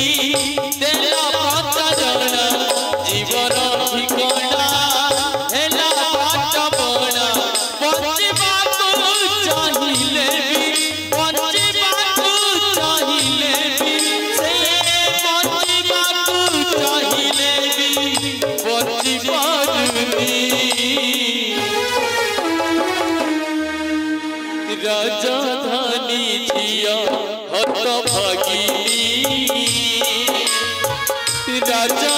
देला पचरण जीवन ठिकाना हेला पाटबणा बंचिबाकु चाहिले बंचिबाकु चाहिले से बंचिबाकु चाहिले बंचिबारुनी राजधानी झिया हत भागिनी राजा